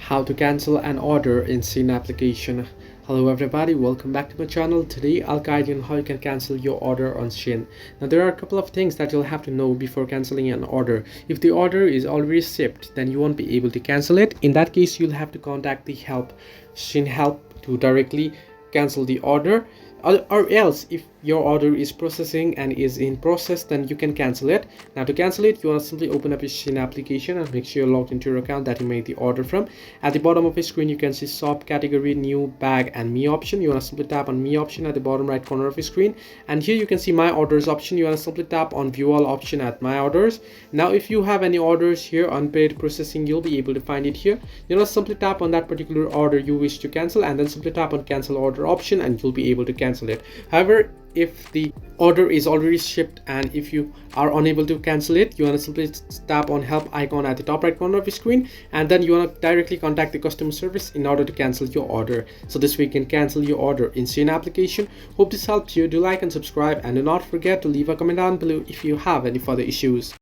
how to cancel an order in Shein application. Hello everybody, welcome back to my channel. Today I'll guide you on how you can cancel your order on Shein. Now there are a couple of things that you'll have to know before canceling an order. If the order is already shipped, then you won't be able to cancel it. In that case, you'll have to contact the Shein help to directly cancel the order. Or else, if your order is processing and is in process, then you can cancel it. Now to cancel it, you want to simply open up your Shein application and make sure you're logged into your account that you made the order from. At the bottom of your screen, you can see shop category, new, bag and me option. You want to simply tap on me option at the bottom right corner of your screen, and here you can see my orders option. You want to simply tap on view all option at my orders. Now if you have any orders here unpaid processing, you'll be able to find it here. You want to simply tap on that particular order you wish to cancel, and then simply tap on cancel order option, and you'll be able to cancel it. However, if the order is already shipped and if you are unable to cancel it, you want to simply tap on help icon at the top right corner of your screen, and then you want to directly contact the customer service in order to cancel your order. So this way you can cancel your order in Shein application. Hope this helped you. Do like and subscribe, and do not forget to leave a comment down below if you have any further issues.